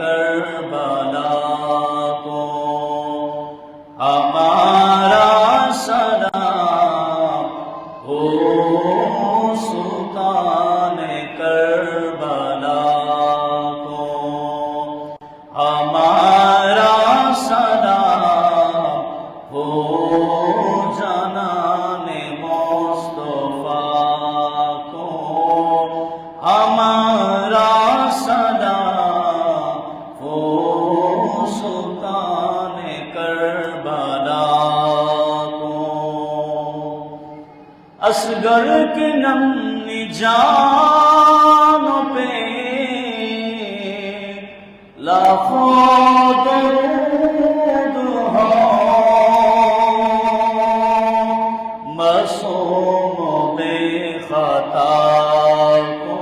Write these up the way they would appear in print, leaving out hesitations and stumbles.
Karbala को हमारा सलाम हो सुल्तान करबला को हमारा सलाम हो जनाने मुस्तफा को हमारा सलाम हो सुल्तान करबला को असगर के नन्ही जानों पे लाखों दरूद हो मासूम बेखता को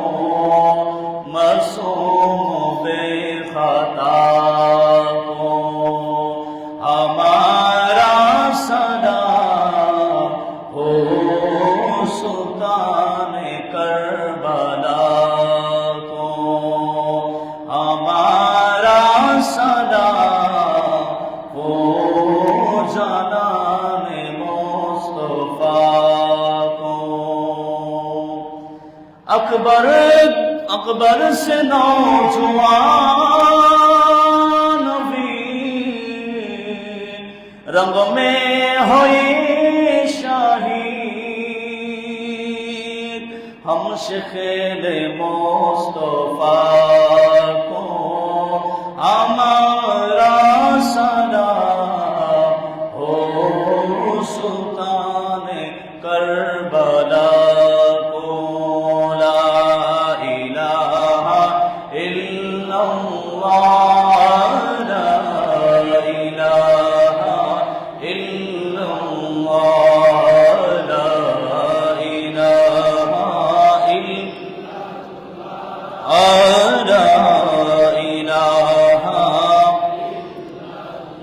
मासूम बेखता को हमारा सलाम हो सुल्तान करबला को हमारा सलाम हो जनाने मुस्तफा को अकबर से नौजवान भी रंग में हुई शहीद हम शेखे मुस्तफा को हमारा सलाम हो सुल्तान करबला को ला इलाहा इल्लल्लाह ला इलाहा इल्लल्लाह ला इलाहा इल्लल्लाह ला इलाहा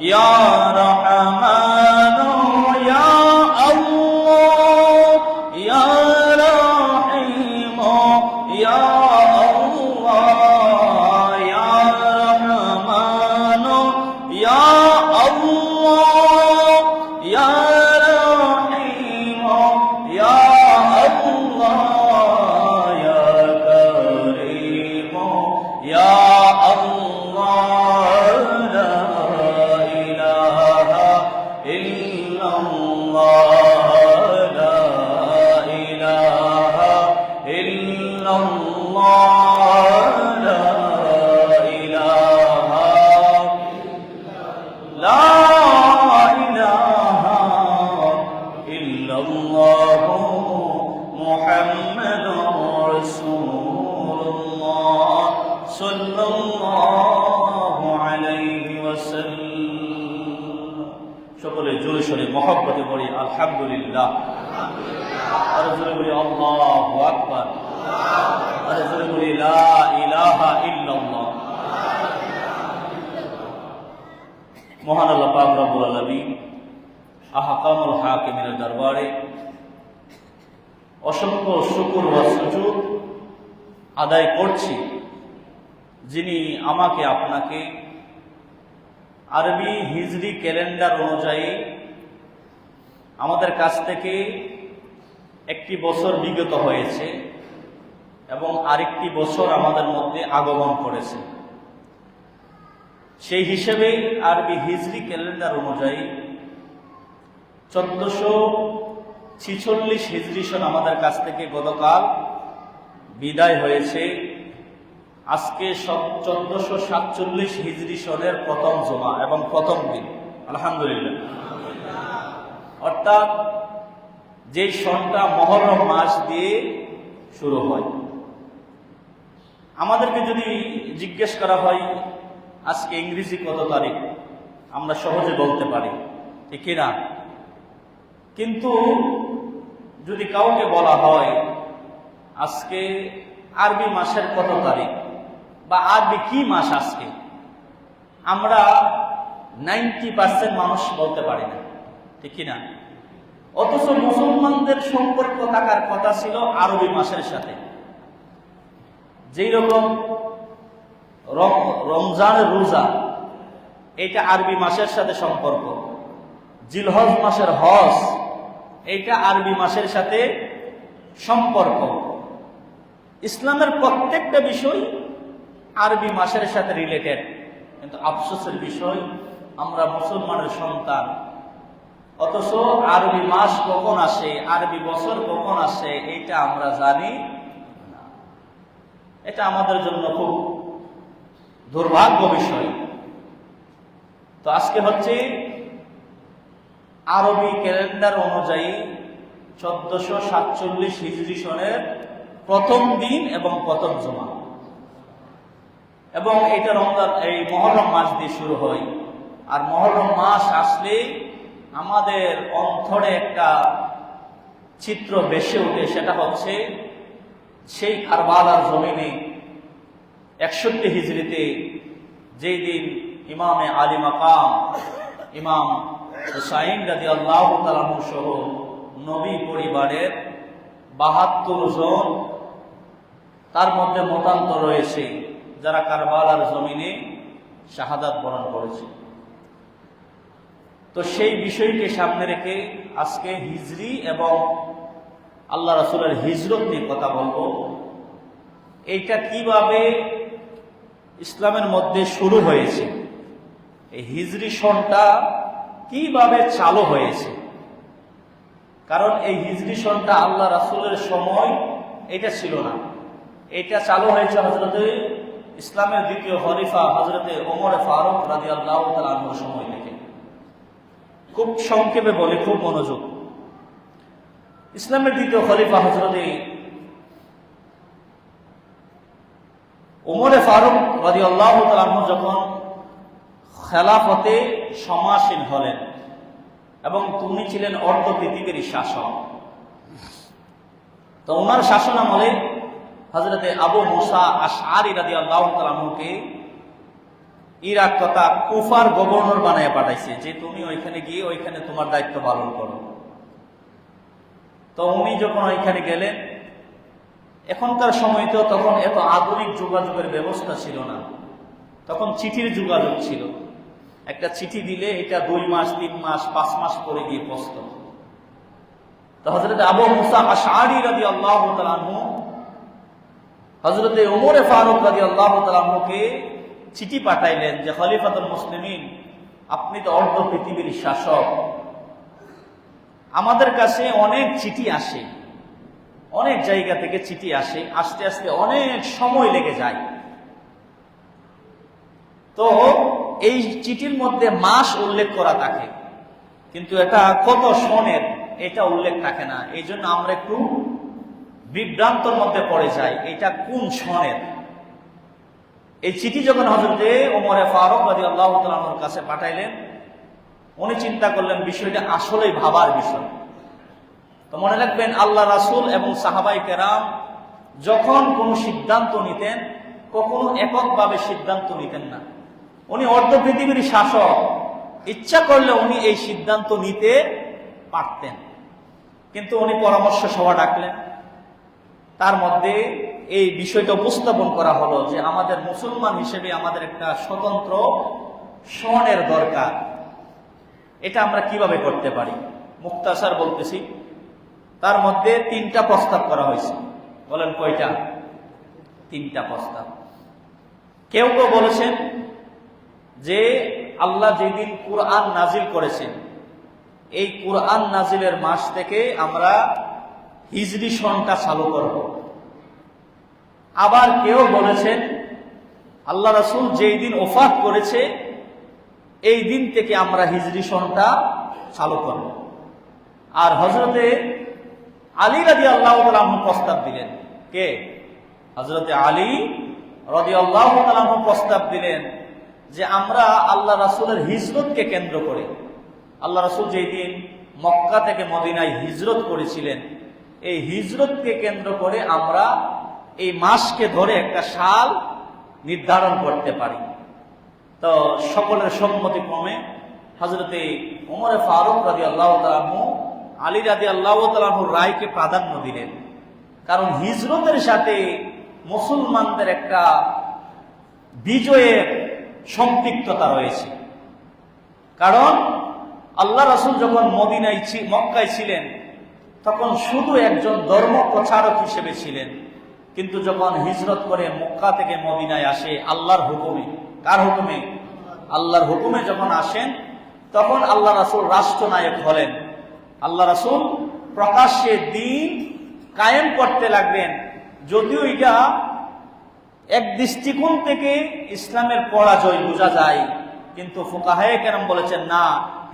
या रहमान या अल्लाह या रहीम या अल्लाह या रहमान या अल्लाह या रहीम या अल्लाह या करीम या अल्लाह ला इलाहा इल्लल्लाह ला इलाहा इल्लल्लाह ला इलाहा ला इलाहा इल्लल्लाह मुहम्मदुर रसूलुल्लाह सल्लल्लाहु अलैहि वसल्लम সকলে জোরে সোরে মহব্বতে পড়ি আলহামদুলিল্লাহ আর জোরে বলি আল্লাহু আকবার আর জোরে বলি লা ইলাহা ইল্লাল্লাহ মহান আল্লাহ পাক রব্বুল আলামিন আহকামুল হাকিমের দরবারে অসংখ্য শুকর ওয়া সুজুদ আদায় করছি যিনি আমাকে আপনাকে আরবি হিজরি ক্যালেন্ডার অনুযায়ী আমাদের কাছ থেকে একটি বছর বিগত হয়েছে এবং আরেকটি বছর আমাদের মধ্যে আগমন করেছে। সেই হিসেবে আরবি হিজরি ক্যালেন্ডার অনুযায়ী 1446 হিজরি সন আমাদের কাছ থেকে গতকাল বিদায় হয়েছে। আজকে 1447 হিজরি সনের প্রথম জুমা এবং প্রথম দিন আলহামদুলিল্লাহ, অর্থাৎ যে সনটা মুহররম মাস দিয়ে শুরু হয়। আমাদেরকে যদি জিজ্ঞেস করা হয় আজকে ইংরেজি কত তারিখ, আমরা সহজে বলতে পারি, ঠিক না? কিন্তু যদি কাউকে বলা হয় আজকে আরবি মাসের কত তারিখ বা আরবি কি মাস আজকে, আমরা 90% মানুষ বলতে পারি না, ঠিক না? অথচ মুসলমানদের সম্পর্ক থাকার কথা ছিল আরবি মাসের সাথে। যেই রকম রমজানের রোজা এটা আরবি মাসের সাথে সম্পর্ক, জিলহজ মাসের হজ এটা আরবি মাসের সাথে সম্পর্ক। ইসলামের প্রত্যেকটা বিষয় আরবি মাসের সাথে রিলেটেড। কিন্তু আফসোসের বিষয়, আমরা মুসলমানের সন্তান, অথচ আরবি মাস কখন আসে, আরবি বছর কখন আসে এটা আমরা জানি না। এটা আমাদের জন্য খুব দুর্ভাগ্য বিষয়। তো আজকে হচ্ছে আরবি ক্যালেন্ডার অনুযায়ী 1447 হিজরি সনের প্রথম দিন এবং প্রথম জুমা, এবং এটা রমজান এই মহরম মাস দিয়ে শুরু হয়। আর মহরম মাস আসলে আমাদের অন্তরে একটা চিত্র ভেসে ওঠে, সেটা হচ্ছে সেই কারবালার জমিনে 61 হিজরিতে যেই দিন ইমামে আলী মাকাম ইমাম হুসাইন রাদিয়াল্লাহু তাআলা আনহু সহ নবী পরিবারের 72 জন, তার মধ্যে মতান্তর রয়েছে, যারা কারবালার জমিনে শাহাদাত বরণ করেছে। তো সেই বিষয়কে সামনে রেখে আজকে হিজরি এবং আল্লাহ রাসূলের হিজরত নিয়ে কথা বলবো। এইটা কিভাবে ইসলামের মধ্যে শুরু হয়েছে, এই হিজরি সনটা কিভাবে চালু হয়েছে। কারণ এই হিজরি সনটা আল্লাহ রাসূলের সময় এটা ছিল না, এটা চালু হয়েছে হযরতে ইসলামের দ্বিতীয় খলিফা হযরতে ওমর ফারুক রাদিয়াল্লাহু তাআলা আনহুর সময় থেকে। খুব সংক্ষেপে বলে, খুব মনোযোগ। ইসলামের দ্বিতীয় খলিফা হযরতে ওমর ফারুক রাদিয়াল্লাহু তাআলা আনহু যখন খেলাফতে সমাসীন হলেন, এবং তিনি ছিলেন অর্ধ পৃথিবীর শাসক, তো ওনার শাসন আমলে হযরতে আবু মুসা আশআরী রাদিয়াল্লাহু তাআলা আনহুকে ইরাক তথা কুফার গভর্নর বানায় পাঠাইছে, যে তুমি ওইখানে গিয়ে ওইখানে তোমার দায়িত্ব পালন করো। তো উনি যখন ওইখানে গেলেন, এখনকার সময় তো তখন এত আধুনিক যোগাযোগের ব্যবস্থা ছিল না, তখন চিঠির যোগাযোগ ছিল। একটা চিঠি দিলে এটা 2 মাস 3 মাস 5 মাস পরে গিয়ে পৌঁছত। তো হযরত আবু মুসা আশআরী রাদিয়াল্লাহু তাআলা আনহু হযরতে ওমর ফারুক রাদিয়াল্লাহু তাআলা আনহুকে চিঠি পাঠাইলেন যে খলিফাতুল মুসলিমিন, আপনি তো অর্ধ পৃথিবীর শাসক, আমাদের কাছে অনেক চিঠি আসে, অনেক জায়গা থেকে চিঠি আসে, আস্তে আস্তে অনেক সময় লেগে যায়। তো এই চিঠির মধ্যে মাস উল্লেখ করা থাকে, কিন্তু এটা কত সনের এটা উল্লেখ থাকে না। এই জন্য আমরা একটু বিভ্রান্তর মধ্যে পড়ে যাই, এটা কোন সনের। এই চিঠি যখন হযরতে ওমর ফারুক রাদিয়াল্লাহু তাআলা আনহুর কাছে পাঠাইলেন, উনি চিন্তা করলেন বিষয়টা আসলেই ভাবার বিষয়। তো মনে রাখবেন, আল্লাহ রাসূল এবং সাহাবায়ে কেরাম যখন কোনো সিদ্ধান্ত নিতেন, কখনো এককভাবে সিদ্ধান্ত নিতেন না। উনি অর্ধ পৃথিবীর শাসক, ইচ্ছা করলে উনি এই সিদ্ধান্ত নিতে পারতেন, কিন্তু উনি পরামর্শ সভা ডাকলেন। তার মধ্যে এই বিষয়টা উপস্থাপন করা হলো যে আমাদের মুসলমান হিসেবে আমাদের একটা স্বতন্ত্র সনের দরকার। এটা আমরা কিভাবে করতে পারি, মুক্তাসার বলতেছি। তার মধ্যে 3টা প্রস্তাব করা হয়েছে। বলেন কয়টা? 3টা প্রস্তাব। কেউ কেউ বলেছেন যে আল্লাহ যেদিন কুরআন নাজিল করেছেন, এই কুরআন নাজিলের মাস থেকে আমরা হিজরি সনটা চালু করব। আবার কেউ বলেছেন আল্লাহ রাসূল যেই দিন ওফাত করেছে এই দিন থেকে আমরা হিজরি সনটা চালু করব। আর হযরতে আলী রাদিয়াল্লাহু তাআলা আনহু প্রস্তাব দিলেন। কে? হযরতে আলী রাদিয়াল্লাহু তাআলা আনহু প্রস্তাব দিলেন যে আমরা আল্লাহ রাসূলের হিজরতকে কেন্দ্র করে, আল্লাহ রাসূল যেই দিন মক্কা থেকে মদিনায় হিজরত করেছিলেন, এই হিজরতকে কেন্দ্র করে আমরা এই মাসকে ধরে একটা সাল নির্ধারণ করতে পারি। তো সকলের সম্মতিক্রমে হযরতে ওমর ফারুক রাদিয়াল্লাহু তাআলা আনহু আলী রাদিয়াল্লাহু তাআলা আনহুর রায়কে প্রাধান্য দিলেন। কারণ হিজরতের সাথে মুসলমানদের একটা বিজয়ের সম্পৃক্ততা রয়েছে। কারণ আল্লাহ রাসূল যখন মক্কায় ছিলেন তখন শুধু একজন ধর্ম প্রচারক হিসেবে ছিলেন, কিন্তু যখন হিজরত করে মক্কা থেকে মদিনায় আসে আল্লাহর হুকুমে, কার হুকুমে? আল্লাহর হুকুমে যখন আসেন তখন আল্লাহ রাসূল রাষ্ট্রনায়ক হলেন। আল্লাহ রাসূল প্রকাশ্যে দ্বীন কায়েম করতে লাগলেন। যদিও এটা এক দৃষ্টিকোণ থেকে ইসলামের পরাজয় বোঝা যায়, কিন্তু ফুকাহায়ে কেরাম বলেছেন না,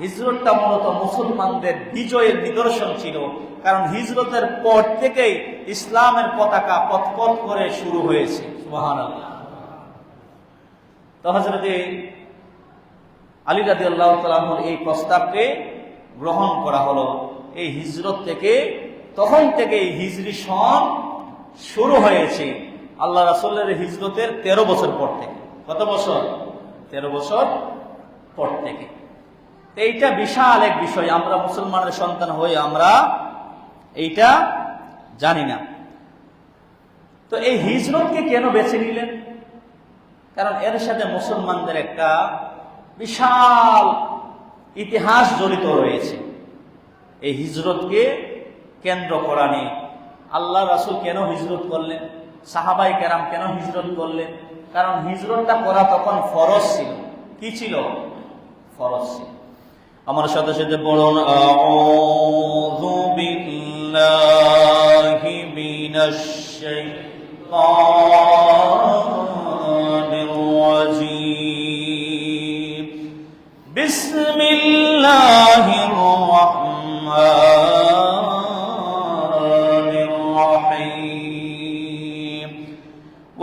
হিজরতটা মূলত মুসলমানদের বিজয়ের নিদর্শন ছিল। কারণ হিজরতের পর থেকেই ইসলামের পতাকা পথ করে শুরু হয়েছে। সুবহানাল্লাহ। তো হযরত আলী রাদিয়াল্লাহু তাআলা এই প্রস্তাবকে গ্রহণ করা হলো। এই হিজরত থেকে তখন থেকে হিজরি সন শুরু হয়েছে আল্লাহ রাসূলের হিজরতের 13 বছর পর থেকে। কত বছর? 13 বছর পর থেকে। এইটা বিশাল এক বিষয়, আমরা মুসলমানের সন্তান হয়ে আমরা এইটা জানি না। তো এই হিজরতকে কেন বেছে নিলেন? কারণ এর সাথে মুসলমানদের একটা বিশাল ইতিহাস জড়িত রয়েছে। এই হিজরতকে কেন্দ্র করা নিয়ে আল্লাহ রাসূল কেন হিজরত করলেন, সাহাবায়ে কেরাম কেন হিজরত করলেন? কারণ হিজরতটা করা তখন ফরজ ছিল। কি ছিল? ফরজ ছিল। আমার সাথে সাথে বলুন, আউযু বিল্লাহি মিনাশ শাইতানির রাজীম। বিসমিল্লাহির রাহমানির রাহিম।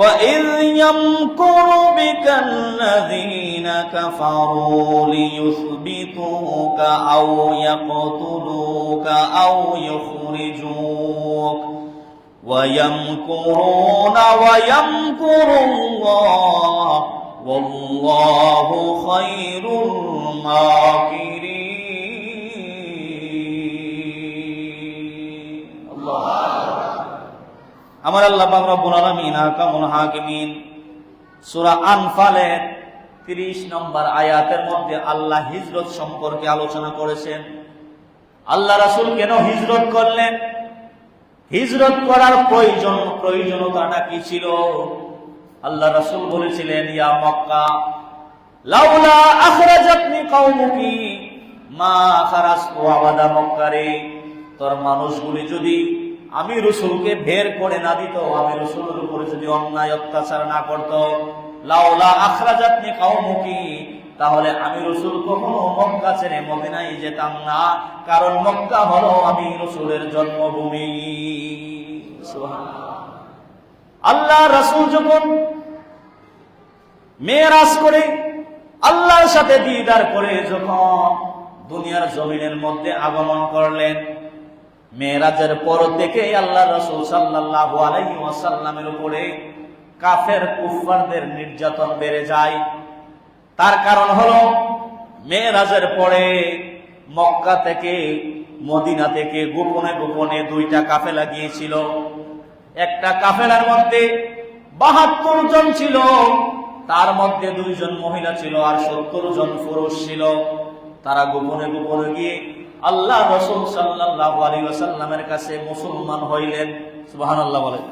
وَإِذْ يَمْكُرُ بِكَ الَّذِينَ كَفَرُوا لِيُثْبِتُوكَ أَوْ يَقْتُلُوكَ أَوْ يُخْرِجُوكَ وَيَمْكُرُونَ وَيَمْكُرُ اللَّهُ وَاللَّهُ خَيْرُ الْمَاكِرِينَ। আমার আল্লাহ পাক রব্বুল আলামিন আহকামুল হাকিমিন সূরা আনফালের 30 নম্বর আয়াতের মধ্যে আল্লাহ হিজরত সম্পর্কে আলোচনা করেছেন। আল্লাহ রাসূল কেন হিজরত করলেন, হিজরত করার প্রয়োজনীয়তাটা কি ছিল? আল্লাহ রাসূল বলেছিলেন, ইয়া মক্কা লাউলা আখরাজাতনি কওমুকি মা খারাজতু আবাদা। মক্কারে তোর মানুষগুলি যদি আমি রাসূলকে বের করে না দিত, আমি রাসূলের উপরে যদি অন্যায় অত্যাচার না করত, লাউলা আখরাজাতনি কওমুকি, তাহলে আমি রাসূল কখনো মক্কা ছেড়ে মদিনায় যেতাম না। কারণ মক্কা হলো আমি রাসূলের জন্মভূমি। সুবহানাল্লাহ। আল্লাহ রাসূল যখন মেরাজ করে আল্লাহর সাথে দিদার করে যখন দুনিয়ার জমিনের মধ্যে আগমন করলেন, মেরাজের পর থেকে আল্লাহ রাসূল সাল্লাল্লাহু আলাইহি ওয়াসাল্লামের উপরে কাফের কুফফারদের নির্যাতন বেড়ে যায়। তার কারণ হলো মেরাজের পরে মক্কা থেকে মদিনা থেকে গোপনে গোপনে 2টা কাফেলা গিয়েছিল। একটা কাফেলার মধ্যে 72 জন ছিল, তার মধ্যে 2 জন মহিলা ছিল আর 70 জন পুরুষ ছিল। তারা গোপনে গোপনে গিয়ে আল্লাহ রাসূল সাল্লাল্লাহু আলাইহি ওয়াসাল্লামের কাছে মুসলমান হইলেন। সুবহানাল্লাহ বলেন।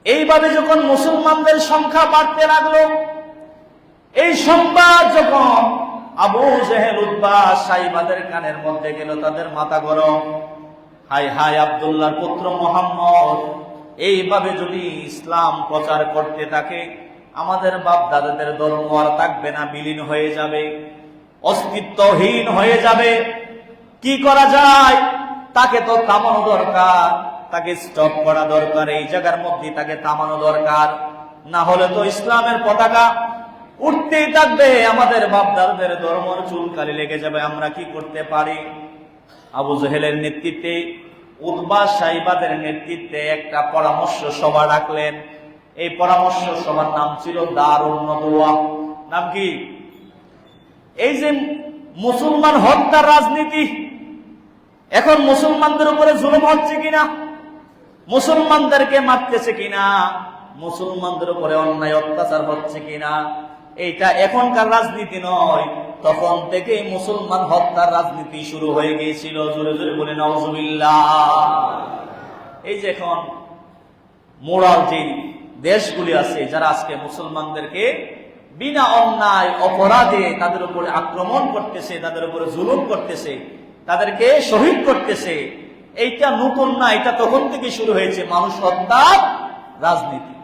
এইভাবে যখন মুসলমানদের সংখ্যা বাড়তে লাগলো, এই সংবাদ যখন আবু জেহেল, উতবা, সাইবাদের কানের মধ্যে গেল, তাদের মাথা গরম। হায় হায়, আব্দুল্লাহর পুত্র মুহাম্মদ এইভাবে যদি ইসলাম প্রচার করতে থাকে, আমাদের বাপ দাদাদের ধর্ম আর থাকবে না, বিলীন হয়ে যাবে, অস্তিত্বহীন হয়ে যাবে। কি করা যায়? তাকে তো থামানো দরকার, তাকে স্টপ করা দরকার, এই জায়গার মধ্যে তাকে থামানো দরকার। না হলে তো ইসলামের পতাকা উঠতেই থাকবে, আমাদের বাপ দাদাদের ধর্মের চুলকালি লেগে যাবে। আমরা কি করতে পারি? আবু জেহেলের নেতৃত্বে, উতবা, সাইবাদের নেতৃত্বে একটা পরামর্শ সভা ডাকলেন। এই পরামর্শ সভার নাম ছিল দারুন নদওয়া। নাম কি? এই যে মুসলমান হত্যার রাজনীতি, এখন মুসলমানদের উপরে জুলুম হচ্ছে কিনা, মুসলমানদেরকে মারতেছে কিনা, মুসলমানদের উপরে অন্যায় অত্যাচার হচ্ছে কিনা, এইটা এখনকার রাজনীতি নয়, তখন থেকেই মুসলমান হত্যার রাজনীতি শুরু হয়ে গিয়েছিল। জোরে জোরে বলে নাউজুবিল্লাহ। এই যে এখন মোরাল যে দেশগুলি আছে, যারা আজকে মুসলমানদেরকে বিনা অন্যায় অপরাধে তাদের উপরে আক্রমণ করতেছে, তাদের উপরে জুলুম করতেছে, তাদেরকে শহীদ করতেছে, এইটা নতুন না, এটা তখন থেকে শুরু হয়েছে মানুষ হত্যার রাজনীতি।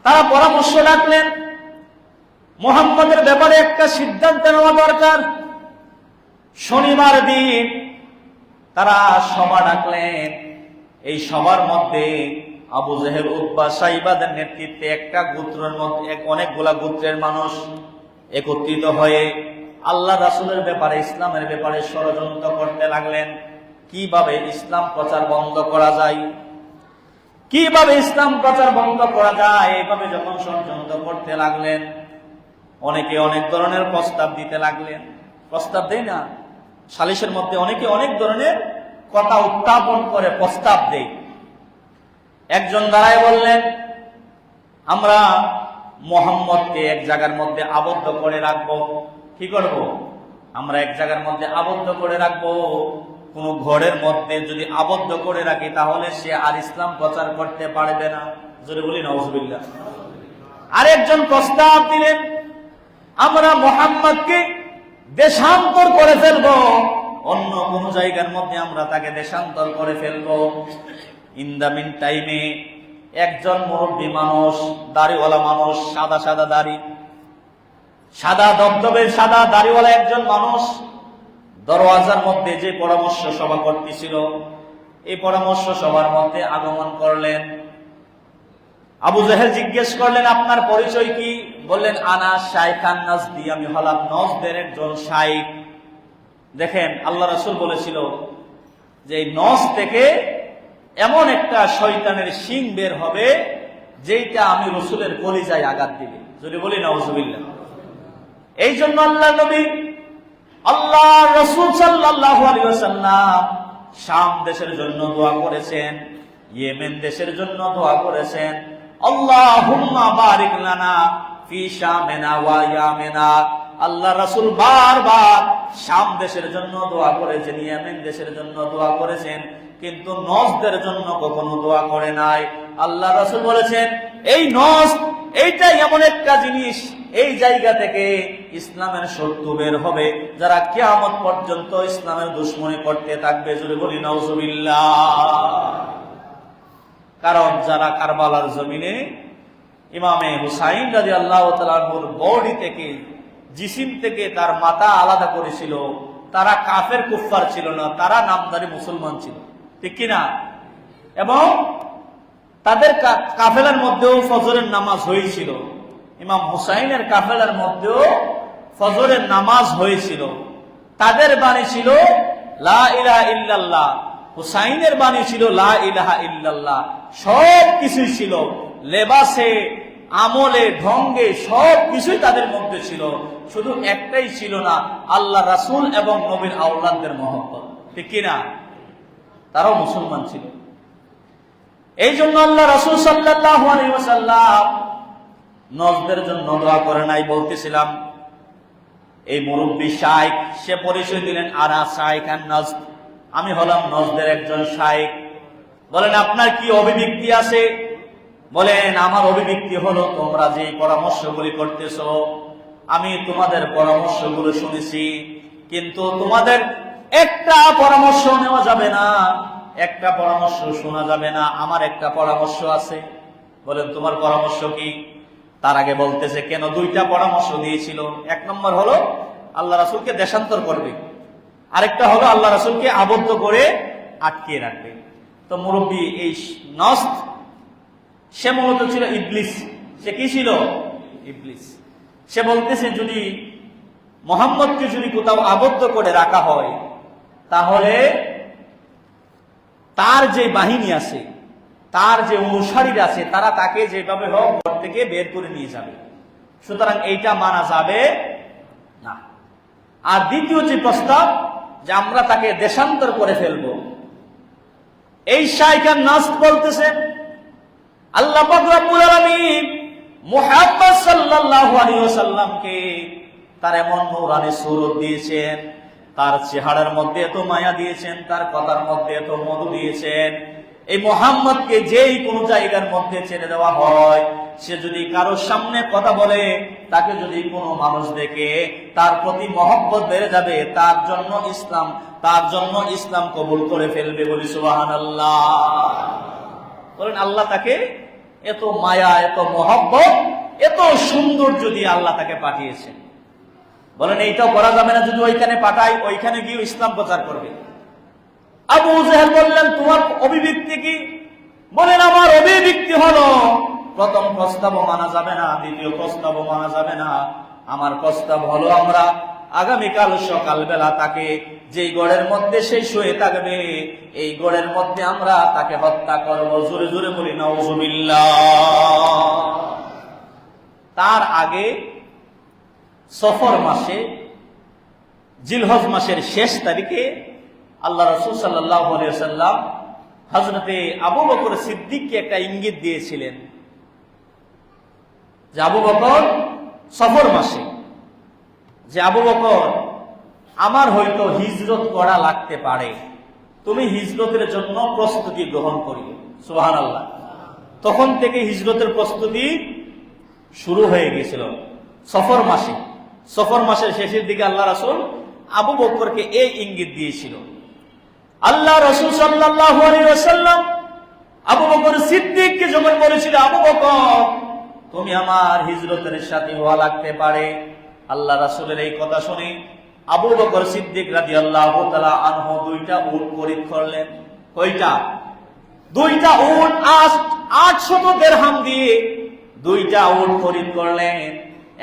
তারা পরামর্শ রাখলেন মুহাম্মদের ব্যাপারে একটা সিদ্ধান্ত নেওয়া দরকার। শনিবার দিন তারা সভা ডাকলেন। এই সভার মধ্যে আবু জেহেল, উতবা, সাইবাদের নেতৃত্বে একটা গোত্রের মধ্যে অনেকগুলা গোত্রের মানুষ একত্রিত হয়ে আল্লাহ রাসূলের ব্যাপারে, ইসলামের ব্যাপারে ষড়যন্ত্র করতে লাগলেন। কিভাবে ইসলাম প্রচার বন্ধ করা যায়, কিভাবে ইসলাম প্রচার বন্ধ করা যায়, এইভাবে যখন ষড়যন্ত্র করতে লাগলেন, অনেকে অনেক ধরনের প্রস্তাব দিতে লাগলেন। প্রস্তাব দেয় না, সালিশের মধ্যে অনেকে অনেক ধরনের কথা উত্থাপন করে প্রস্তাব দেয়। একজন দাঁড়ায় বললেন, আমরা মুহাম্মদকে এক জায়গার মধ্যে আবদ্ধ করে রাখবো। কি করব? আমরা এক জায়গার মধ্যে আবদ্ধ করে রাখবো। কোন ঘরের মধ্যে যদি আবদ্ধ করে রাখি তাহলে সে আর ইসলাম প্রচার করতে পারবে না। জোরে বলি নাউজুবিল্লাহ। আরেকজন প্রস্তাব দিলেন, আমরা মুহাম্মদকে দেশান্তর করে ফেলবো, অন্য কোন জায়গার মধ্যে আমরা তাকে দেশান্তর করে ফেলবো। ইন দা মিন টাইমে একজন মুরব্বী মানুষ, দাড়িওয়ালা মানুষ, সাদা সাদা দাড়ি, সাদা দবদবে সাদা দাড়িওয়ালা একজন মানুষ দরওয়াজার মধ্যে যে পরামর্শ সভা করতেছিল, এই পরামর্শ সভার মধ্যে আগমন করলেন। আবু জেহেল জিজ্ঞেস করলেন, আপনার পরিচয় কি? বললেন, আনা শাইখান নাজদি, আমি হলাম নজদের একজন শাইখ। দেখেন, আল্লাহ রাসূল বলেছিল যে এই নজ থেকে এমন একটা শয়তানের শিং বের হবে যেটা আমি রাসূলের কলিজায় আঘাত দিবে। যদি বলি নাউজুবিল্লাহ। এই জন্য আল্লাহ নবী, আল্লাহ রাসূল সাল্লাল্লাহু আলাইহি ওয়াসাল্লাম শাম দেশের জন্য দোয়া করেছেন, ইয়েমেন দেশের জন্য দোয়া করেছেন। আল্লাহুম্মা বারিক লানা ফি শামিনা ওয়া ইয়ামিনা। আল্লাহ রাসূল বারবার শাম দেশের জন্য দোয়া করেছেন, ইয়েমেন দেশের জন্য দোয়া করেছেন, কিন্তু নজদের জন্য কখনো দোয়া করে নাই। আল্লাহ রাসূল বলেছেন, এই নজ, এইটাই এমন একটা জিনিস, এই জায়গা থেকে ইসলামের শত্রু বের হবে, যারা কিয়ামত পর্যন্ত ইসলামের দুশমনি করতে থাকবে। জোরে বলি নাউজুবিল্লাহ। কারণ যারা কারবালার জমিনে ইমামে হুসাইন রাদিয়াল্লাহু তাআলা আনহুর বডি থেকে, জিসিম থেকে তার মাথা আলাদা করেছিল, তারা কাফের কুফফার ছিল না, তারা নামদারি মুসলমান ছিল, ঠিক কিনা? এবং তাদের কাফেলার মধ্যেও ফজরের নামাজ হয়েছিল। ইমাম হুসাইনের কাফেলার মধ্যেও ফজরের নামাজ হয়েছিল। তাদের বাণী ছিল লা ইলাহা ইল্লাল্লাহ, হুসাইনের বাণী ছিল লা ইলাহা ইল্লাল্লাহ। সব কিছুই ছিল, লেবাসে, আমলে, ঢঙ্গে সব কিছুই তাদের মধ্যে ছিল, শুধু একটাই ছিল না, আল্লাহ রাসূল এবং নবীর আওলাদদের মহব্বত, ঠিক কিনা? তারাও মুসলমান ছিল। এই জন্য আল্লাহ রাসূল সাল্লাল্লাহু আলাইহি ওয়াসাল্লাম নজদের জন্য দোয়া করে নাই। বলতেছিলাম, এই মুরব্বী শাইখ, সে পরিচয় দিলেন, আনা শাইখান নজদ, আমি হলাম নজদের একজন শাইখ। বলেন, আপনার কি অভিব্যক্তি আছে? বলেন, আমার অভিব্যক্তি হলো, তোমরা যে পরামর্শগুলি করতেছো, আমি তোমাদের পরামর্শগুলো শুনেছি, কিন্তু তোমাদের একটা পরামর্শ নেওয়া যাবে না, একটা পরামর্শ শোনা যাবে না। আমার একটা পরামর্শ আছে। বলেন, তোমার পরামর্শ কি? তার আগে বলতেছে কেন দুইটা পরামর্শ দিয়েছিল। এক নম্বর হলো আল্লাহ রাসূলকে দেশান্তর করবে, আরেকটা হলো আল্লাহ রাসূলকে আবদ্ধ করে আটকিয়ে রাখবে। তো মুরব্বী এই নজদ, সে মূলত ছিল ইবলিস। সে কি ছিল? ইবলিস। সে বলতেছে, যদি মুহাম্মদকে যদি কোথাও আবদ্ধ করে রাখা হয়, তাহলে তার যে বাহিনী আছে, তার যে অনুসারীরা আছে, তারা তাকে যেভাবে হোক ঘর থেকে বের করে নিয়ে যাবে। সুতরাং এইটা মানা যাবে না। আর দ্বিতীয় যে প্রস্তাব, যে আমরা তাকে দেশান্তর করে ফেলব, এই শাইখান নজদ বলতেছেন, আল্লাহ পাক রব্বুল আলামিন মুহাম্মদ সাল্লাল্লাহু আলাইহি ওয়াসাল্লামকে তার এমন নূরানি সুরত দিয়েছেন, তার চেহারার মধ্যে এত মায়া দিয়েছেন, তার কথার মধ্যে এত মধু দিয়েছেন। এই মুহাম্মদকে যেই কোনো জায়গার মধ্যে ছেড়ে দেওয়া হয়, সে যদি কারোর সামনে কথা বলে, তাকে যদি কোনো মানুষ দেখে, তার প্রতি মহব্বত বেড়ে যাবে, তার জন্য ইসলাম কবুল করে ফেলবে। বলি সুবহানাল্লাহ। বলেন আল্লাহ তাকে এত মায়া, এত মহব্বত, এত সৌন্দর্য দিয়ে আল্লাহ তাকে পাঠিয়েছেন। বলেন এইটাও করা যাবে না যদি ওইখানে পাঠাই, ওইখানে গিয়ে ইসলাম প্রচার করবে। আবু জাহেল বললেন তোমার অভিব্যক্তি কি? বলেন আমার অভিব্যক্তি হলো প্রথম প্রস্তাবও মানা যাবে না, দ্বিতীয় প্রস্তাবও মানা যাবে না। আমার প্রস্তাব হলো আমরা আগামীকাল সকালবেলা তাকে যেই গড়ের মধ্যে সে শুয়ে থাকবে, এই গড়ের মধ্যে আমরা তাকে হত্যা করব। জোরে জোরে বলি নাউজুবিল্লাহ। তার আগে সফর মাসে, জিলহজ মাসের শেষ তারিখে আল্লাহ রাসূল সাল্লাল্লাহু আলাইহি ওয়াসাল্লাম হযরতে আবু বকর সিদ্দিককে একটা ইঙ্গিত দিয়েছিলেন যে আবু বকর, সফর মাসে, যে আবু বকর আমার হয়তো হিজরত করা লাগতে পারে, তুমি হিজরতের জন্য প্রস্তুতি গ্রহণ করিও। সুবহানাল্লাহ। তখন থেকে হিজরতের প্রস্তুতি শুরু হয়ে গিয়েছিল সফর মাসে। সফর মাসের শেষের দিকে আল্লাহ রাসূল আবু বকরকে এই ইঙ্গিত দিয়েছিল। আল্লাহ রাসূল সাল্লাল্লাহু আলাইহি ওয়াসাল্লাম আবু বকর সিদ্দিককে যখন বলেছিল, আবু বকর তুমি আমার হিজরতের সাথী হওয়া লাগতে পারে, আল্লাহ রাসূলের এই কথা শুনে আবু বকর সিদ্দিক রাদিয়াল্লাহু তাআলা আনহু দুইটা উট খরিদ করলেন। কয়টা? দুইটা উট 800 দিরহাম দিয়ে দুইটা উট খরিদ করলেন।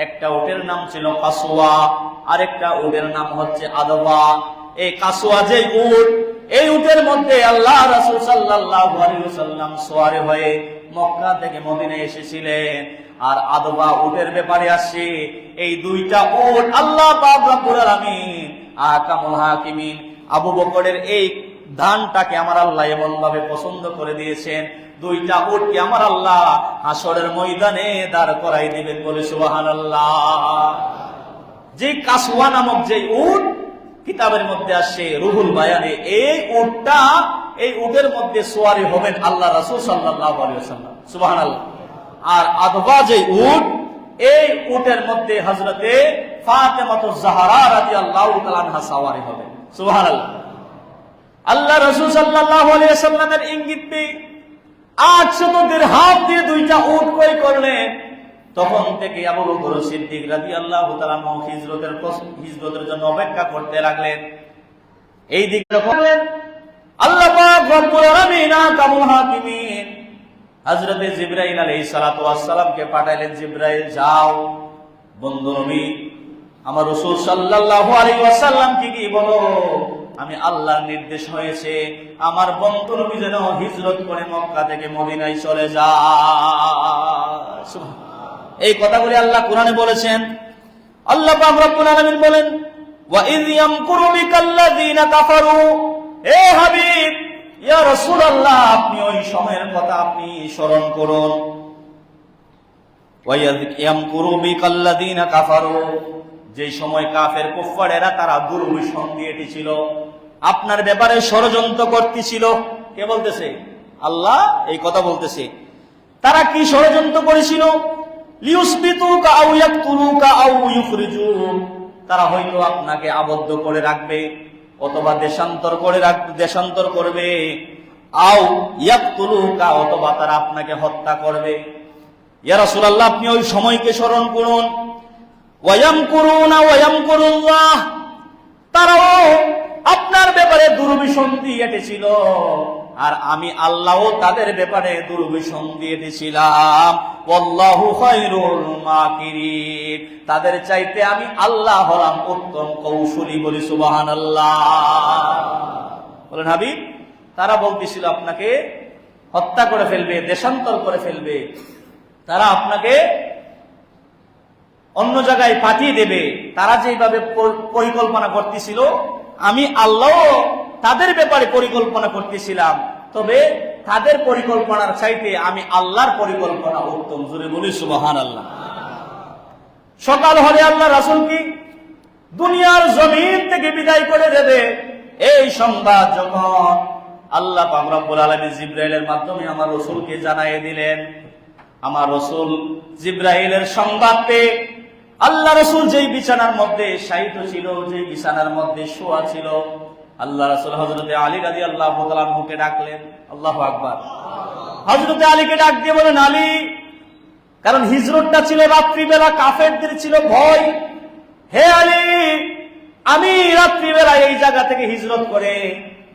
একটা উটের নাম ছিল কাসওয়া, আর একটা উটের নাম হচ্ছে আদওয়া। এই কাসওয়া যে উট, এই উটের মধ্যে আল্লাহ রাসূল সাল্লাল্লাহু আলাইহি ওয়াসাল্লাম সওয়ারে হয়ে মক্কা থেকে মদিনায় এসেছিলেন। আর আদওয়া উটের ব্যাপারে আসছে, এই দুইটা উট আল্লাহ পাক রব্বুল আলামিন আহকামুল হাকিমিন আবু বকরের এই দানটাকে আমার আল্লাহ এমন ভাবে পছন্দ করে দিয়েছেন, দুইটা উটকে আমার আল্লাহ হাসরের ময়দানে দাঁড় করাই দিবেন। বলে সুবহানাল্লাহ। যে কাসওয়া নামক যে উট কিতাবের মধ্যে আসে রুহুল বায়ানে, এই উটটা, এই উটের মধ্যে সওয়ারি হবেন আল্লাহ রাসূল সাল্লাল্লাহু আলাইহি ওয়াসাল্লাম। সুবহানাল্লাহ। আর আদওয়া যে উট, এই উটের মধ্যে হযরতে ফাতেমাতুজ জাহরা রাদিয়াল্লাহু তাআলা আনহা সওয়ারি হবেন। সুবহানাল্লাহ। আল্লাহ রাসূল সাল্লাল্লাহু আলাইহি ওয়াসাল্লামের ইঙ্গিত পেয়ে 800 দিরহাম দিয়ে দুইটা উট ক্রয় করলেন। তখন থেকে আবু বকর সিদ্দিক রাদিয়াল্লাহু তাআলা হিজরতের জন্য অপেক্ষা করতে লাগলেন। এই দিকে করলেন আল্লাহ পাক রব্বুল আলামিন আহকামুল হাকিমিন হযরতে জিবরাইল আলাইহিস সালাতু ওয়াস সালামকে পাঠাইলেন, জিবরাইল যাও বন্ধু নবী আমার রাসূল সাল্লাল্লাহু আলাইহি ওয়াসাল্লাম কি বলো, আমি আল্লাহর নির্দেশ হয়েছে আমার বন্ধু নবী যেন হিজরত করে মক্কা থেকে মদিনায় চলে যায়। এই কথাগুলি আল্লাহ কোরআনে বলেছেন। আল্লাহ পাক রব্বুল আলামিন বলেন, ওয়া ইয ইয়ামকুরু বিকাল্লাযিনা কাফারু, হে হাবিব ইয়া রাসূলুল্লাহ আপনি ওই সময়ের কথা আপনি স্মরণ করুন। ওয়া ইয ইয়ামকুরু বিকাল্লাযিনা কাফারু, যে সময় কাফের কুফফারেরা তারা দুর্বিসন দিয়ে এসেছিল, আপনার ব্যাপারে ষড়যন্ত্র করতেছিল। কে বলতেছে? আল্লাহ এই কথা বলতেছে। তারা কি ষড়যন্ত্র করেছিল? লিউসবিতুকা আও ইয়াকতুলুকা আও ইউখরিজুক, তারা হয়তো আপনাকে আবদ্ধ করে রাখবে অথবা দেশান্তর করবে, আও ইয়াকতুলুকা অথবা তারা আপনাকে হত্যা করবে। ইয়া রাসূলুল্লাহ আপনি ওই সময়কে স্মরণ করুন। ওয়ায়ামকুরুনা ওয়ায়ামকুরুল্লাহ, তারাও আপনার ব্যাপারে দুর্বিসন দিয়ে এসেছিল, আর আমি আল্লাহও তাদের ব্যাপারে দুর্বিসন দিয়ে দিয়েছিলাম। ওয়াল্লাহু খায়রুল মাকিরিন, তাদের চাইতে আমি আল্লাহ হলাম উত্তম কৌশলী। বলি সুবহানাল্লাহ। বলেন হাবিব, তারা বলতেছিল আপনাকে হত্যা করে ফেলবে, দেশান্তর করে ফেলবে, তারা আপনাকে অন্য জায়গায় পাঠিয়ে দেবে। তারা যেভাবে পরিকল্পনা করতেছিল, আমি আল্লাহ তাদের ব্যাপারে পরিকল্পনা করতেছিলাম। তবে তাদের পরিকল্পনার চাইতে আমি আল্লাহর পরিকল্পনা উত্তম। জোরে বলি সুবহানাল্লাহ। সকাল হলে আল্লাহ রাসূল কি দুনিয়ার জমিন থেকে বিদায় করে দেবে, এই সংবাদ যখন আল্লাহ পাক রব্বুল আলামিন জিবরাইলের মাধ্যমে আমার রাসূলকে জানিয়ে দিলেন, আমার রাসূল জিবরাইলের সংবাদ পেয়ে আল্লাহ রাসূল যেই বিছানার মধ্যে শায়িত ছিল, যেই বিছানার মধ্যে শোয়া ছিল, আল্লাহ রাসূল হযরতে আলী রাদিয়াল্লাহু তাআলা আনহুকে ডাকলেন। আল্লাহু আকবার। হযরতে আলীকে ডাক দিয়ে বলেন, আলী, কারণ হিজরতটা ছিল রাত্রিবেলা, কাফেরদের ছিল ভয়। হে আলী, আমি রাত্রিবেলা এই জায়গা থেকে হিজরত করে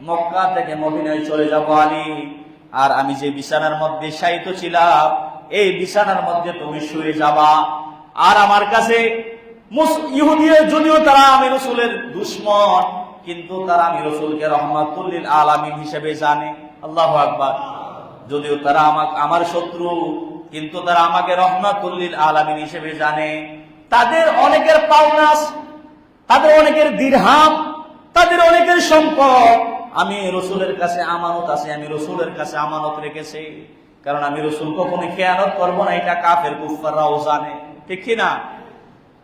মক্কা থেকে মদিনায় চলে যাব আলী, আর আমি যে বিছানার মধ্যে শায়িত ছিলাম এই বিছানার মধ্যে তুমি শুয়ে যাবা। আর আমার কাছে ইহুদি যদিও তারা আমি রাসূলের দুশমন, কিন্তু তারা আমি রাসূলকে রহমাতুল লিল আলামিন হিসেবে জানে। আল্লাহু আকবার। যদিও তারা আমার শত্রু, কিন্তু তারা আমাকে রহমাতুল লিল আলামিন হিসেবে জানে। তাদের অনেকের পাওনা, তাদের অনেকের দিরহাম, তাদের অনেকের সম্পদ আমি রাসূলের কাছে আমানত আছে, আমি রাসূলের কাছে আমানত রেখেছি, কারণ আমি রাসূল কখনো খেয়ানত করব না, এটা কাফের কুফাররাও জানে। ঠিক কি না?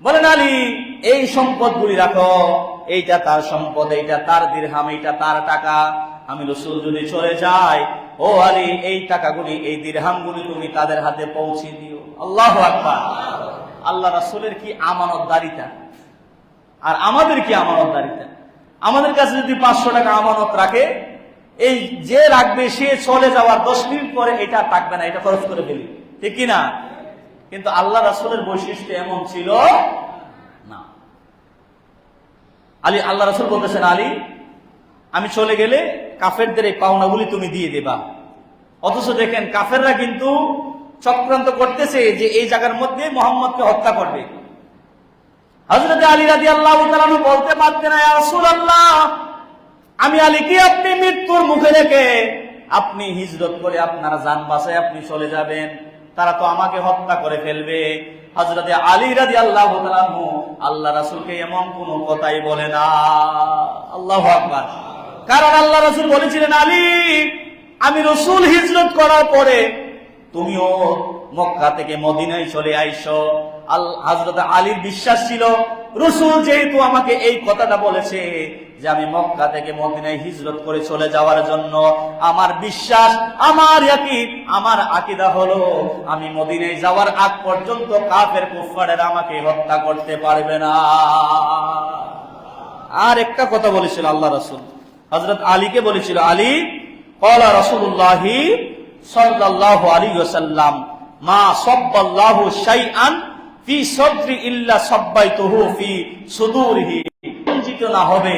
বলেন, আলী, এই সম্পদগুলি রাখো, এইটা তার সম্পদ, এইটা তার দিরহাম, এইটা তার টাকা। আমি রাসূল যদি চলে যাই, ও আলী, এই টাকাগুলি, এই দিরহামগুলি তুমি তাদের হাতে পৌঁছে দিও। আল্লাহু আকবার। আল্লাহ রাসূলের কি আমানতদারিতা, আর আমাদের কি আমানতদারিতা। আমাদের কাছে যদি 500 টাকা আমানত রাখে, এই যে রাখবে সে চলে যাওয়ার 10 মিনিট পরে এটা থাকবে না, এটা খরচ করে ফেলি। ঠিক কি না? কিন্তু আল্লাহ রাসূলের বৈশিষ্ট্য এমন ছিল না। আলী, আল্লাহ রাসূল বলতেছেন, আলী, আমি চলে গেলে কাফেরদের এই পাওনাগুলি তুমি দিয়ে দেবা। অথচ দেখেন কাফেররা কিন্তু চক্রান্ত করতেছে যে এই জায়গার মধ্যে মুহাম্মদকে হত্যা করবে। হযরত আলী রাদিয়াল্লাহু তাআলা বলতে পারতেন, ইয়া রাসূলুল্লাহ, আমি আলীকে আপনি মৃত্যুর মুখে রেখে আপনি হিজরত করে আপনার জান বাঁচায় আপনি চলে যাবেন, তারা তো আমাকে হত্যা করে ফেলবে। হযরত আলী রাদিয়াল্লাহু তাআলা আল্লাহ রাসূলকে এমন কোন কথাই বলে না। আল্লাহু আকবার। কারণ আল্লাহ রাসূল বলেছিলেন, আলী, আমি রাসূল হিজরত করার পরে তুমিও মক্কা থেকে মদিনায় চলে আইসো। হযরত আলীর বিশ্বাস ছিল, রাসূল যেহেতু আমাকে এই কথাটা বলেছে যে আমি মক্কা থেকে মদিনায় হিজরত করে চলে যাওয়ার জন্য, আমার বিশ্বাস, আমার ইয়াকিন, আমার আকীদা হলো আমি মদিনায় যাওয়ার আগ পর্যন্ত কাফের কুফফারেরা আমাকে হত্যা করতে পারবে না। আর একটা কথা বলেছিল আল্লাহ রাসূল, হযরত আলীকে বলেছিল, আলী, ক্বালা রাসূলুল্লাহি সাল্লাল্লাহু আলাইহি ওয়াসাল্লাম, মা সাব্বাল্লাহু শাইআন ফি সাদরি ইল্লা সাব্বাইতুহু ফি সুদুরিহি। রঞ্জিত না হবে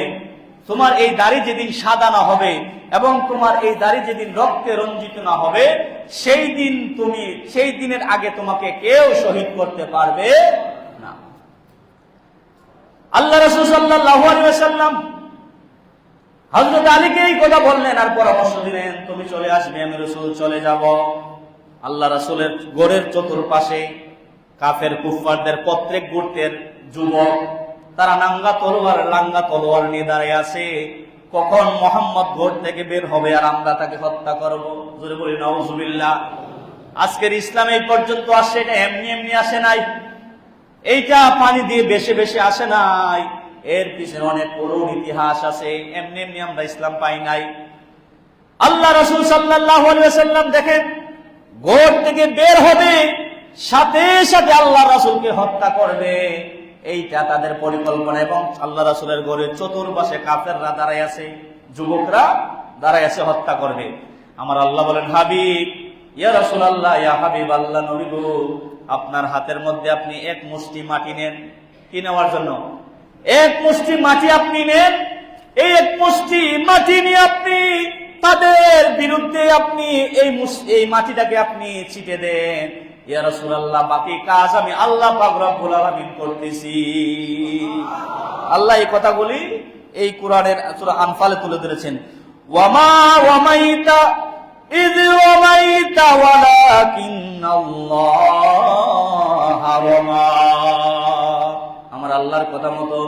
তোমার এই দাড়ি যেদিন সাদা না হবে, এবং তোমার এই দাড়ি যেদিন রক্তে রঞ্জিত না হবে, সেই দিনের আগে তোমাকে কেউ শহীদ করতে পারবে না। আল্লাহ রাসূল সাল্লাল্লাহু আলাইহি ওয়াসাল্লাম হযরত আলীকে এই কথা বললেন আর পরামর্শ দিলেন, তুমি চলে আসবে, আমি রাসূল চলে যাব। আল্লাহ রাসূলের গোরের চতুর্পাশে কাফের কুফফারদের প্রত্যেক গোত্রের যুবক, তারা লাঙ্গা তলোয়ার নিয়ে দাঁড়িয়ে আছে, কখন মুহাম্মদ গোর থেকে বের হবে আর আমরা তাকে হত্যা করব। জোরে বলি নাউজুবিল্লাহ। আজকের ইসলাম এই পর্যন্ত আসে, এটা এমনি এমনি আসে নাই, এইটা পানি দিয়ে বেশি বেশি আসে নাই, এর পিছনে অনেক পুরো ইতিহাস আছে, এমনি এমনি আমরা ইসলাম পাই নাই। আল্লাহ রাসূল সাল্লাল্লাহু আলাইহি ওয়াসাল্লাম দেখেন গোর থেকে বের হবে, সাথে সাথে আল্লাহ রাসূলকে হত্যা করবে, এইটা তাদের পরিকল্পনা। এবং আল্লাহ রাসূলের ঘরের চতুর্পাশে কাফেররা দাঁড়ায় আছে, যুবকরা দাঁড়ায় আছে, হত্যা করবে। আমার আল্লাহ বলেন, হাবিব, ইয়া রাসূলুল্লাহ, ইয়া হাবিব আল্লাহ, নবী গো, আপনার হাতের মধ্যে আপনি এক মুষ্টি মাটি নেন। কি নেওয়ার জন্য? এক মুষ্টি মাটি আপনি নেন। এই এক মুষ্টি মাটি নিয়ে আপনি তাদের বিরুদ্ধে আপনি এই মাটিটাকে আপনি ছিটে দেন। ইয়া রাসূলুল্লাহ, বাকি কাজ আমি আল্লাহ পাক রব্বুল আলামিন করতেছি। আল্লাহ এই কথাগুলি এই কোরআনের সূরা আনফালে তুলে ধরেছেন। ওয়ামা ওয়ামাইতা ইয ওয়ামাইতা ওয়ালাকিন্নাল্লাহা ওয়ামা। আমার আল্লাহর কথা মতো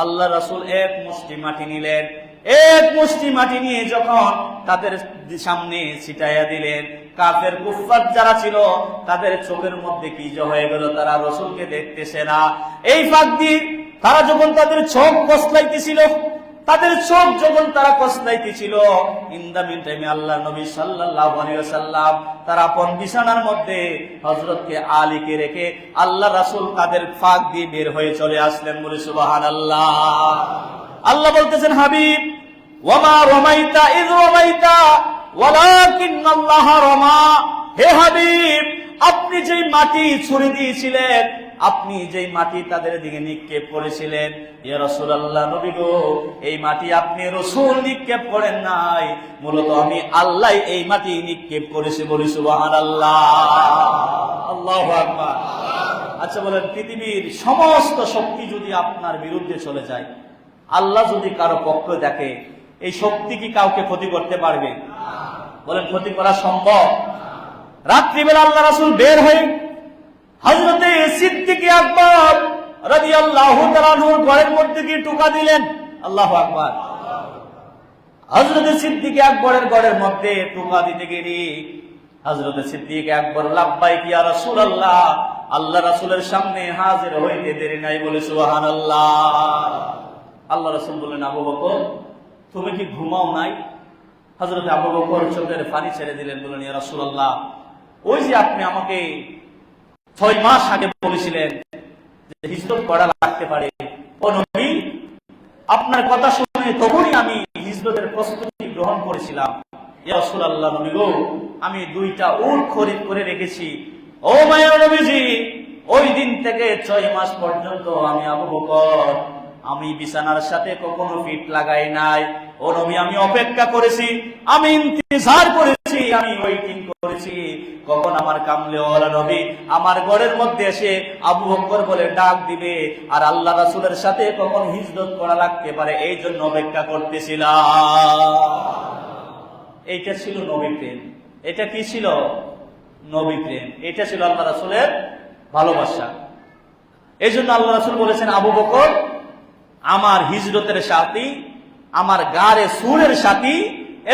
আল্লাহ রাসূল এক মুষ্টি মাটি নিলেন। এক মুষ্টি মাটি নিয়ে যখন তাদের সামনে ছিটাইয়া দিলেন। কাফের কুফফার যারা ছিল তাদের চোখের মধ্যে কি যে হয়ে গেল, তারা রাসূলকে দেখতেছে না। এই ফাঁক দিয়ে তারা যখন তাদের চোখ কসলাইতেছিল, তাদের চোখ যখন তারা কসলাইতেছিল, ইন দা মিন টাইমে আল্লাহ নবী সাল্লাল্লাহু আলাইহি ওয়াসাল্লাম তার আপন বিছানার মধ্যে হযরতকে আলীকে রেখে আল্লাহ রাসূল তাদের ফাঁক দিয়ে বের হয়ে চলে আসলেন। বলে সুবহানাল্লাহ। আল্লাহ বলতেছেন, হাবিব ওয়ামা রামাইতা ইয রামাইতা ওয়ালাকিন্নাল্লাহ রামা। হে হাবিব, আপনি যেই মাটি ছুড়ে দিয়েছিলেন, আপনি যেই মাটি তাদের দিকে নিক্ষেপ করেছিলেন, ইয়া রাসূলুল্লাহ, নবী গো, এই মাটি আপনি রাসূল নিক্ষেপ করেন নাই, মূলত আমি আল্লাহ এই মাটি নিক্ষেপ করেছি। বলি সুবহানাল্লাহ, আল্লাহু আকবার। আচ্ছা বলেন, পৃথিবীর সমস্ত শক্তি যদি আপনার বিরুদ্ধে চলে যায়, আল্লাহ যদি কারো পক্ষ দেখে, এই শক্তি কি কাউকে ক্ষতি করতে পারবে? বলেন, ক্ষতি করা সম্ভব? রাত্রিবেলা আল্লাহ রাসূল বের হয়ে হযরতে সিদ্দিক আকবর রাদিয়াল্লাহু তাআলা আনহুর ঘরের মধ্যে গিয়ে টোকা দিলেন। আল্লাহু আকবার। হযরতে সিদ্দিক আকবরের ঘরের মধ্যে টোকা দিতে গিয়ে হযরতে সিদ্দিক আকবর লাব্বাইক ইয়া রাসূলুল্লাহ, আল্লাহ রাসূলের সামনে হাজির হইতে দেরি নাই। বলে সুবহানাল্লাহ। আল্লাহ রাসূল বললেন, আবু বকর, তুমি কি ঘুমাও নাই? হযরত আবু বকর চোখের পানি ছেড়ে দিলেন, বললেন, ইয়া রাসূলুল্লাহ, ওই যে আপনি আমাকে 6 মাস আগে বলেছিলেন যে হিজরত করা লাগতে পারে, ও নবী, আপনার কথা শুনে তখনই আমি হিজরতের প্রস্তুতি গ্রহণ করেছিলাম। ইয়া রাসূলুল্লাহ, নবী গো, আমি 2টা উট খরিদ করে রেখেছি। ও মায়ের নবীজি, ওই দিন থেকে 6 মাস পর্যন্ত আমি আবু বকর, আমি বিছানার সাথে কখনো ফিট লাগাই নাই। ও নবী, আমি অপেক্ষা করেছি, আমি ইন্তজার করেছি, আমি ওয়েটিং করেছি, কখন আমার কামলেওয়ালা নবী আমার ঘরের মধ্যে এসে আবু বকর বলে ডাক দিবে, আর আল্লাহ রাসূলের সাথে কখন হিজরত করা লাগতে পারে, এই জন্য অপেক্ষা করতেছিলাম। এইটা ছিল নবী প্রেম। এটা কি ছিল? নবী প্রেম। এটা ছিল আল্লাহ রাসূলের ভালোবাসা। এই জন্য আল্লাহ রাসূল বলেছেন, আবু বকর আমার হিজরতের সাথী, আমার গারে সুরের সাথী,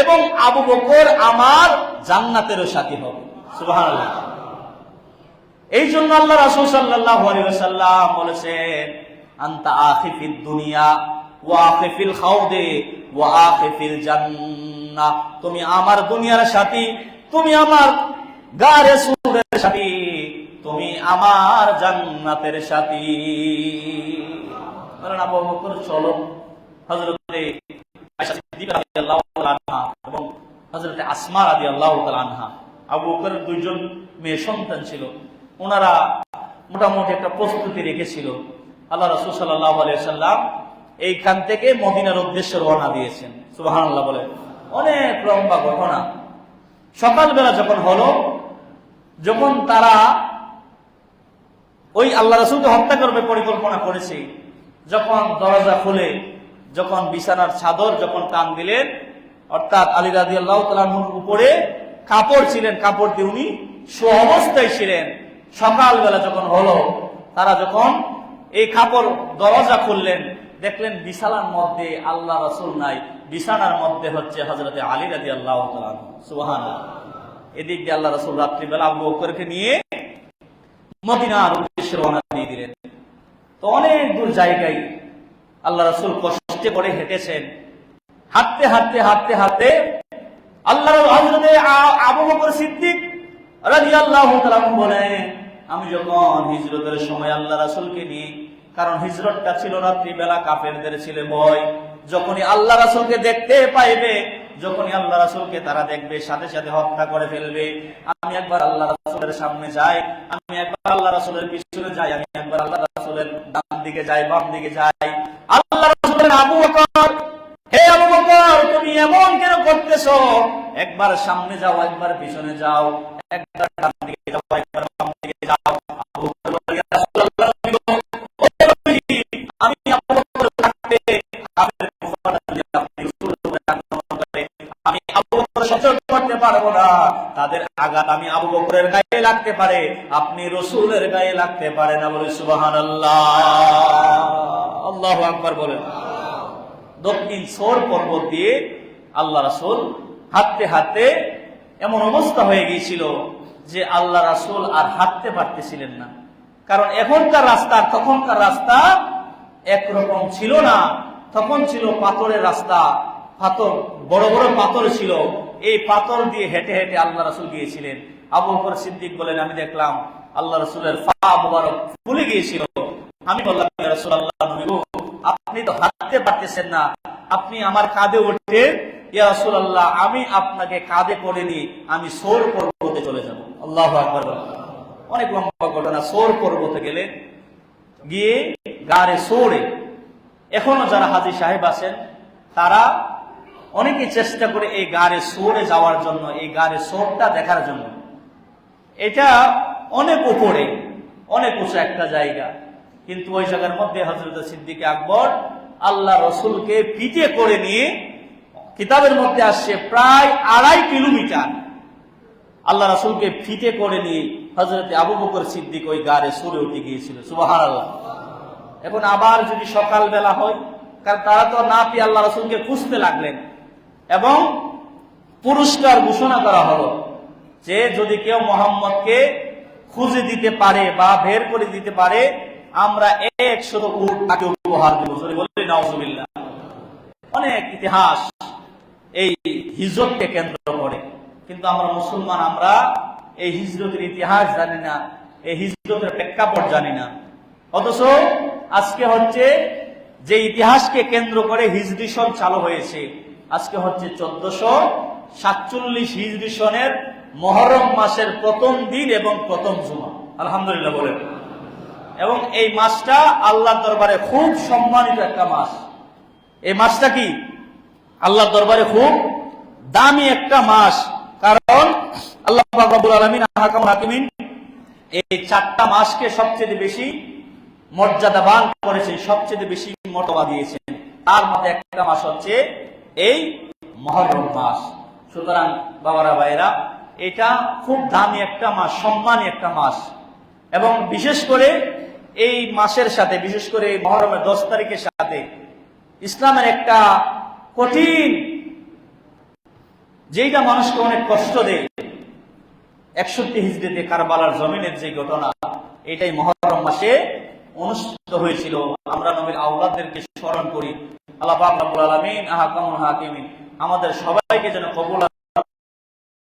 এবং আবু বকর আমার জান্নাতেরও সাথী হবে। সুবহানাল্লাহ। এই জন্য আল্লাহ রাসূল সাল্লাল্লাহু আলাইহি ওয়াসাল্লাম বলেছেন, আনতা আখিফিদ দুনিয়া ওয়া আখিফিল খাউদে ওয়া আখিফিল জান্নাহ। তুমি আমার দুনিয়ার সাথী, তুমি আমার গারে সুরের সাথী, তুমি আমার জান্নাতের সাথী। আবু বকর চলো। হযরতে আয়েশা সিদ্দিকা রাদিয়াল্লাহু তাআলা আনহা এবং হযরতে আসমা রাদিয়াল্লাহু তাআলা আনহা, আবু বকরের 2জন মেয়ে সন্তান ছিল। ওনারা মোটামুটি একটা প্রস্তুতি রেখেছিল। আল্লাহ রাসূল সাল্লাল্লাহু আলাইহি ওয়াসাল্লাম এইখান থেকে মদিনার উদ্দেশ্যে রওনা দিয়েছেন। সুবহানাল্লাহ বলে। অনেক লম্বা ঘটনা। সকালবেলা যখন হলো, যখন তারা ওই আল্লাহ রাসূলকে হত্যা করবে পরিকল্পনা করেছে, যখন দরজা খুলে, যখন বিছানার চাদর যখন টান দিলেন, অর্থাৎ আলী রাদিয়াল্লাহু তাআলা আনহুর উপরে কাপড় ছিলেন, কাপড় দিয়ে উনি অবস্থায় ছিলেন। সকালবেলা যখন হলো, তারা যখন এই কাপড় দরজা খুললেন, দেখলেন বিছানার মধ্যে আল্লাহ রাসূল নাই, বিছানার মধ্যে হচ্ছে হযরতে আলী রাদিয়াল্লাহু তাআলা। সুবহানাল্লাহ। এদিক দিয়ে আল্লাহ রাসূল রাত্রিবেলা আবু বকরকে নিয়ে মদিনার উদ্দেশ্যে রওনা দিয়ে দিলেন। তো অনেক দূর জায়গায় আল্লাহ রাসূল কষ্টে করে হেঁটেছেন। হাঁটতে হাঁটতে হাঁটতে হাঁটতে আল্লাহ হযরতে আবু বকর সিদ্দিক রাদিয়াল্লাহু তাআলা বলেন, আমি যখন হিজরতের সময় আল্লাহ রাসূলকে নিয়ে, কারণ হিজরতটা ছিল রাত্রিবেলা, কাফেরদের ছিল ভয়, যখনই আল্লাহ রাসূলকে দেখতে পাইবে, যখনই আল্লাহ রাসূলকে তারা দেখবে, সাথে সাথে হত্যা করে ফেলবে। আমি একবার আল্লাহ রাসূলের সামনে যাই, আমি একবার আল্লাহ রাসূলের পিছনে যাই, আমি একবার আল্লাহ রাসূলের ডান দিকে যাই, বাম দিকে যাই। আল্লাহ রাসূলের আবু বকর, হে আবু বকর, তুমি এমন কেন করতেছো? একবার সামনে যাও, একবার পিছনে যাও, একবার ডান দিকে যাও, একবার বাম দিকে যাও। আবু বকর বলে, ইয়া রাসূলুল্লাহ, আমি আবু বকর থাকতে কাফের কুফাররা যদি আপনি রাসূলের উপরে আক্রমণ করে, আমি আবু বকর সহ্য করতে পারবো না। তাদের আঘাত আমি আবু বকরের গায়ে লাগতে পারে, আপনি রাসূলের গায়ে লাগতে পারে না। বলে সুবহানাল্লাহ, আল্লাহু আকবার বলেন। দক্ষিণ সোর পর্বত দিয়ে আল্লাহ রাসূল হাঁটতে হাঁটতে এমন অবস্থা হয়ে গিয়েছিল যে আল্লাহ রাসূল আর হাঁটতে পারতেছিলেন না। কারণ এখনকার রাস্তা আর তখনকার রাস্তা একরকম ছিল না। তখন ছিল পাথরের রাস্তা, পাথর, বড় বড় পাথর ছিল। এই পাথর দিয়ে হেঁটে হেঁটে আল্লাহ রাসূল গিয়েছিলেন। আবু বকর সিদ্দিক বলেন, আমি দেখলাম আল্লাহ রাসূলের পা মোবারক ফুলে গিয়েছিল। আমি বললাম, ইয়া রাসূলুল্লাহ, নবী গো, আপনি তো হাঁটতে পারতেছেন না, আপনি আমার কাঁধে ওঠেন। ইয়া রাসূলুল্লাহ, আমি আপনাকে কাঁধে করে নিয়ে আমি সৌর পর্বতে চলে যাব। আল্লাহু আকবার। অনেক লম্বা ঘটনা। সৌর পর্বতে গেলে গিয়ে গারে সৌরে, এখনো যারা হাজী সাহেব আছেন তারা অনেকে চেষ্টা করে এই গারে সৌরে যাওয়ার জন্য, এই গারে সৌরটা দেখার জন্য। এটা অনেক উপরে, অনেক উঁচু একটা জায়গা, কিন্তু ওই জায়গার মধ্যে হযরত সিদ্দিক আকবর আল্লাহ রসুলকে পিঠে করে নিয়ে, কিতাবের মধ্যে আসছে প্রায় 2.5 কিলোমিটার আল্লাহ রাসূলকে ফিটে করে নিয়ে হযরত আবু বকর সিদ্দিক ওই গারে সরে উঠে গিয়েছিল। সুবহানাল্লাহ। এখন আবার যদি সকাল বেলা হয়, কারণ তারা তো না পেয়ে আল্লাহ রাসূলকে খুঁজতে লাগলেন এবং পুরস্কার ঘোষণা করা হলো যে যদি কেউ মুহাম্মদকে খুঁজে দিতে পারে বা বের করে দিতে পারে, আমরা 100 উট তাকে উপহার দেব। বলি নাউজুবিল্লাহ। অনেক ইতিহাস এই হিজরতকে কেন্দ্র করে, কিন্তু আমরা মুসলমান, আমরা এই হিজরতের ইতিহাস জানি না, এই হিজরতের প্রেক্ষাপট জানি না। অথচ আজকে হচ্ছে যে ইতিহাসকে কেন্দ্র করে হিজরি সন চালু হয়েছে, আজকে হচ্ছে 1447 হিজরি সনের মুহররম মাসের প্রথম দিন এবং প্রথম জুমা। আলহামদুলিল্লাহ বলেন। এবং এই মাসটা আল্লাহর দরবারে খুব সম্মানিত একটা মাস। এই মাসটা কি আল্লাহর দরবারে খুব দামি একটা মাস, কারণ আল্লাহ পাক রব্বুল আলামিন আহকামুল হাকিমিন এই 4টা মাসকে সবচেয়ে বেশি মর্যাদাবান করেছেন, সবচেয়ে বেশি মর্যাদা দিয়েছেন। তার মধ্যে একটা মাস হচ্ছে এই মুহররম মাস। সুতরাং বাবারা ভাইরা, এটা খুব দামি একটা মাস, সম্মানী একটা মাস। এবং বিশেষ করে এই মাসের সাথে, বিশেষ করে এই মুহররমের 10 তারিখের সাথে ইসলামের একটা কঠিন, যেটা মানুষকে অনেক কষ্ট দেয়, 61 হিজরিতে কারবালার জমিনের যে ঘটনা, এটাই মুহররম মাসে অনুষ্ঠিত হয়েছিল। আমরা নবীর আওলাদদেরকে স্মরণ করি। আল্লাহ পাক রব্বুল আলামিন আহকামুল হাকিমিন আমাদের সবাইকে যেন কবুল